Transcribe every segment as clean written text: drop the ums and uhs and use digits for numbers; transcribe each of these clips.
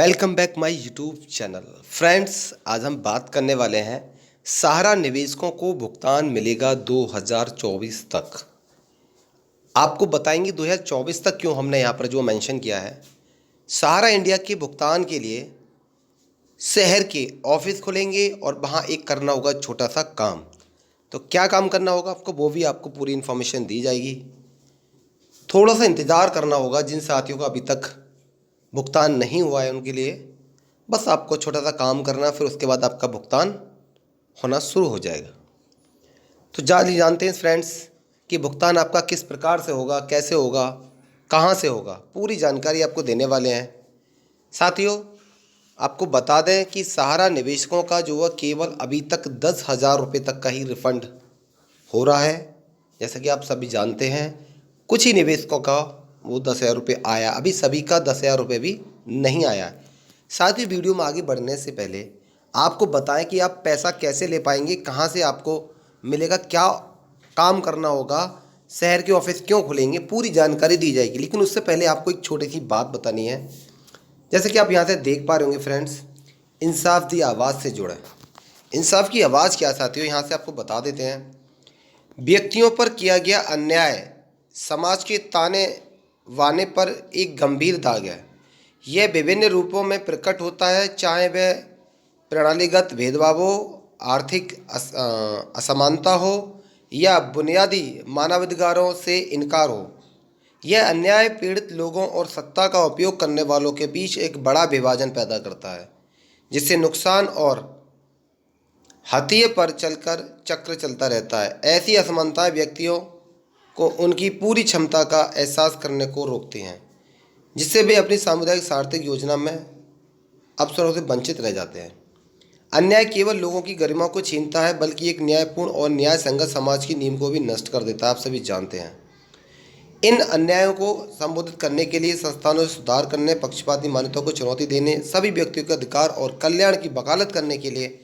Welcome back my YouTube channel. Friends, आज हम बात करने वाले हैं सहारा निवेशकों को भुगतान मिलेगा 2024 तक। आपको बताएंगे 2024 तक क्यों हमने यहाँ पर जो मेंशन किया है। सहारा इंडिया के भुगतान के लिए शहर के ऑफिस खुलेंगे और वहाँ एक करना होगा छोटा सा काम। तो क्या काम करना होगा आपको, वो भी आपको पूरी इन्फॉर्मेशन दी जाएगी। थोड़ा सा इंतज़ार करना होगा जिन साथियों का अभी तक भुगतान नहीं हुआ है उनके लिए। बस आपको छोटा सा काम करना, फिर उसके बाद आपका भुगतान होना शुरू हो जाएगा। तो जानते हैं फ्रेंड्स कि भुगतान आपका किस प्रकार से होगा, कैसे होगा, कहाँ से होगा, पूरी जानकारी आपको देने वाले हैं। साथियों, आपको बता दें कि सहारा निवेशकों का जो है केवल अभी तक 10,000 रुपये तक का ही रिफ़ंड हो रहा है। जैसा कि आप सभी जानते हैं, कुछ ही निवेशकों का वो 10,000 रुपये आया, अभी सभी का 10,000 रुपये भी नहीं आया है। साथ ही वीडियो में आगे बढ़ने से पहले आपको बताएं कि आप पैसा कैसे ले पाएंगे, कहां से आपको मिलेगा, क्या काम करना होगा, शहर के ऑफिस क्यों खुलेंगे, पूरी जानकारी दी जाएगी। लेकिन उससे पहले आपको एक छोटी सी बात बतानी है। जैसे कि आप यहाँ से देख पा रहे होंगे फ्रेंड्स, इंसाफ दी आवाज़ से जुड़ा है। इंसाफ की आवाज़ क्या साथियों, यहाँ से आपको बता देते हैं। व्यक्तियों पर किया गया अन्याय समाज के ताने वाने पर एक गंभीर दाग है। यह विभिन्न रूपों में प्रकट होता है, चाहे वह प्रणालीगत भेदभाव हो, आर्थिक असमानता हो या बुनियादी मानवाधिकारों से इनकार हो। यह अन्याय पीड़ित लोगों और सत्ता का उपयोग करने वालों के बीच एक बड़ा विभाजन पैदा करता है, जिससे नुकसान और हथिये पर चलकर चक्र चलता रहता है। ऐसी असमानताएं व्यक्तियों को उनकी पूरी क्षमता का एहसास करने को रोकती हैं, जिससे वे अपनी सामुदायिक सार्थक योजना में अवसरों से वंचित रह जाते हैं। अन्याय केवल लोगों की गरिमा को छीनता है, बल्कि एक न्यायपूर्ण और न्याय संगत समाज की नींव को भी नष्ट कर देता है। आप सभी जानते हैं। इन अन्यायों को संबोधित करने के लिए, संस्थानों से सुधार करने, पक्षपाती मान्यताओं को चुनौती देने, सभी व्यक्तियों के अधिकार और कल्याण की वकालत करने के लिए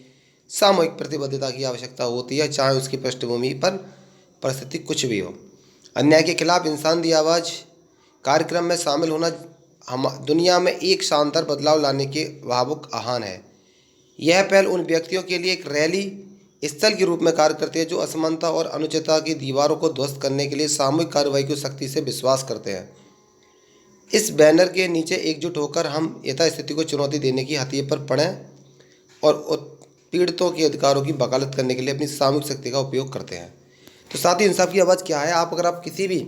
सामूहिक प्रतिबद्धता की आवश्यकता होती है, चाहे उसकी पृष्ठभूमि पर परिस्थिति कुछ भी हो। अन्याय के खिलाफ इंसान दी आवाज़ कार्यक्रम में शामिल होना हम दुनिया में एक शानदार बदलाव लाने के भावुक आह्वान है। यह पहल उन व्यक्तियों के लिए एक रैली स्थल के रूप में कार्य करती है जो असमानता और अनुचितता की दीवारों को ध्वस्त करने के लिए सामूहिक कार्रवाई को सख्ती से विश्वास करते हैं। इस बैनर के नीचे एकजुट होकर हम यथास्थिति को चुनौती देने की हथिये पर पड़ें और पीड़ितों के अधिकारों की वकालत करने के लिए अपनी सामूहिक शक्ति का उपयोग करते हैं। तो साथ ही इंसाफ की आवाज़ क्या है, अगर आप किसी भी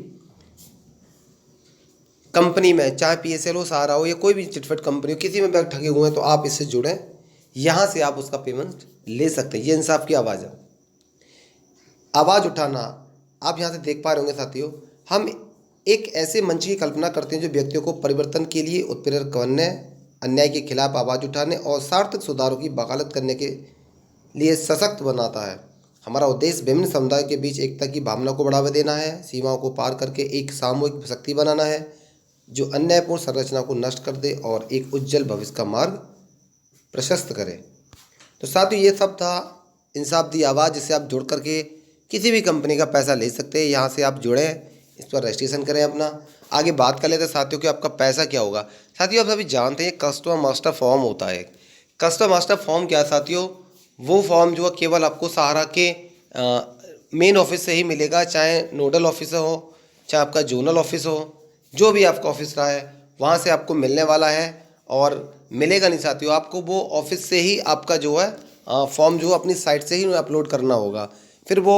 कंपनी में, चाहे PSL हो, सहारा हो या कोई भी चिटफंड कंपनी हो, किसी में बैंक ठगे हुए हैं तो आप इससे जुड़ें, यहाँ से आप उसका पेमेंट ले सकते हैं। ये इंसाफ की आवाज़ है। आवाज़ उठाना, आप यहाँ से देख पा रहे होंगे साथियों, हम एक ऐसे मंच की कल्पना करते हैं जो व्यक्तियों को परिवर्तन के लिए उत्प्रेरक बनने, अन्याय के खिलाफ आवाज़ उठाने और सार्थक सुधारों की वकालत करने के लिए सशक्त बनाता है। हमारा उद्देश्य विभिन्न समुदायों के बीच एकता की भावना को बढ़ावा देना है, सीमाओं को पार करके एक सामूहिक शक्ति बनाना है जो अन्यायपूर्ण संरचना को नष्ट कर दे और एक उज्जवल भविष्य का मार्ग प्रशस्त करे। तो साथियों, ये सब था इंसाफ दी आवाज़, जिससे आप जुड़ करके किसी भी कंपनी का पैसा ले सकते हैं। यहाँ से आप जुड़ें, इस पर रजिस्ट्रेशन करें अपना। आगे बात कर लेते हैं साथियों कि आपका पैसा क्या होगा। साथियों, आप सभी जानते हैं कस्टमर मास्टर फॉर्म होता है। कस्टमर मास्टर फॉर्म क्या है साथियों, वो फॉर्म जो है केवल आपको सहारा के मेन ऑफिस से ही मिलेगा, चाहे नोडल ऑफिस हो, चाहे आपका जोनल ऑफिस हो, जो भी आपका ऑफिस रहा है वहाँ से आपको मिलने वाला है। और मिलेगा नहीं साथियों, आपको वो ऑफिस से ही आपका जो है फॉर्म जो अपनी साइट से ही अपलोड करना होगा। फिर वो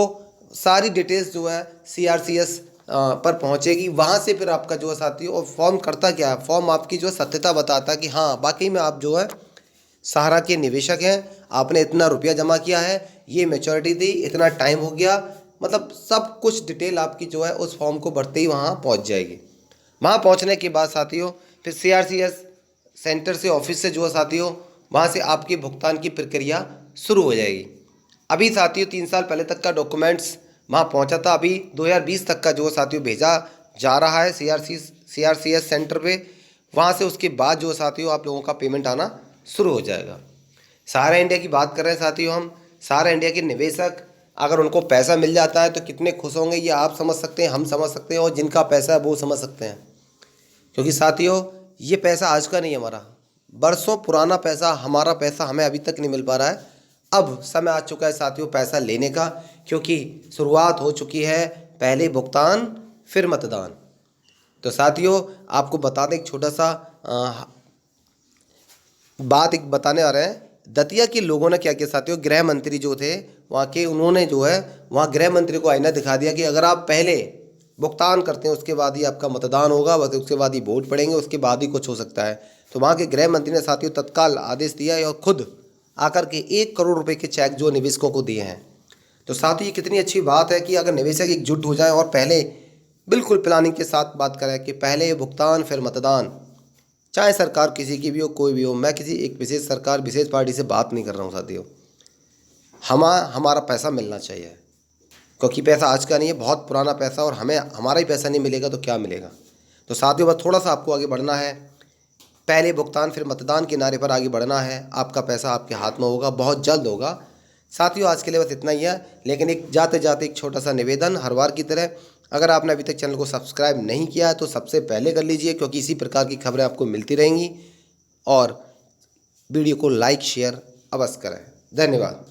सारी डिटेल्स जो है CRCS पर पहुँचेगी, वहाँ से फिर आपका जो है साथियों, और फॉर्म करता क्या है, फॉर्म आपकी जो है सत्यता बताता है कि हाँ वाकई में आप जो है सहारा के निवेशक हैं, आपने इतना रुपया जमा किया है, ये मैच्योरिटी दी, इतना टाइम हो गया, मतलब सब कुछ डिटेल आपकी जो है उस फॉर्म को भरते ही वहाँ पहुँच जाएगी। वहाँ पहुँचने के बाद साथियों फिर CRCS सेंटर से, ऑफिस से जो है साथियों, वहाँ से आपके भुगतान की प्रक्रिया शुरू हो जाएगी। अभी साथियों 3 साल पहले तक का डॉक्यूमेंट्स वहाँ पहुँचा था, अभी 2020 तक का जो है साथियों भेजा जा रहा है CRCS सेंटर पे। वहाँ से उसके बाद जो साथियों आप लोगों का पेमेंट आना शुरू हो जाएगा। सहारा इंडिया की बात कर रहे हैं साथियों हम। सहारा इंडिया के निवेशक अगर उनको पैसा मिल जाता है तो कितने खुश होंगे, ये आप समझ सकते हैं, हम समझ सकते हैं, और जिनका पैसा है वो समझ सकते हैं। क्योंकि साथियों ये पैसा आज का नहीं है हमारा, बरसों पुराना पैसा, हमारा पैसा हमें अभी तक नहीं मिल पा रहा है। अब समय आ चुका है साथियों पैसा लेने का, क्योंकि शुरुआत हो चुकी है, पहले भुगतान फिर मतदान। तो साथियों आपको बता दें एक छोटा सा बात एक बताने आ रहे हैं। दतिया के लोगों ने क्या किया साथियों, गृह मंत्री जो थे वहाँ के, उन्होंने जो है वहाँ गृह मंत्री को आईना दिखा दिया कि अगर आप पहले भुगतान करते हैं उसके बाद ही आपका मतदान होगा, बस उसके बाद ही वोट पड़ेंगे, उसके बाद ही कुछ हो सकता है। तो वहाँ के गृह मंत्री ने साथियों तत्काल आदेश दिया है और खुद आकर के 1 करोड़ रुपए के चेक जो निवेशकों को दिए हैं। तो साथियों ये कितनी अच्छी बात है कि अगर निवेशक एकजुट हो जाए और पहले बिल्कुल प्लानिंग के साथ बात करें कि पहले भुगतान फिर मतदान, चाहे सरकार किसी की भी हो, कोई भी हो। मैं किसी एक विशेष सरकार, विशेष पार्टी से बात नहीं कर रहा हूँ साथियों। हमारा पैसा मिलना चाहिए, क्योंकि पैसा आज का नहीं है, बहुत पुराना पैसा, और हमें हमारा ही पैसा नहीं मिलेगा तो क्या मिलेगा। तो साथियों बस थोड़ा सा आपको आगे बढ़ना है, पहले भुगतान फिर मतदान के नारे पर आगे बढ़ना है। आपका पैसा आपके हाथ में होगा, बहुत जल्द होगा। साथियों आज के लिए बस इतना ही है, लेकिन एक जाते जाते एक छोटा सा निवेदन, हर बार की तरह अगर आपने अभी तक चैनल को सब्सक्राइब नहीं किया है तो सबसे पहले कर लीजिए, क्योंकि इसी प्रकार की खबरें आपको मिलती रहेंगी। और वीडियो को लाइक शेयर अवश्य करें। धन्यवाद।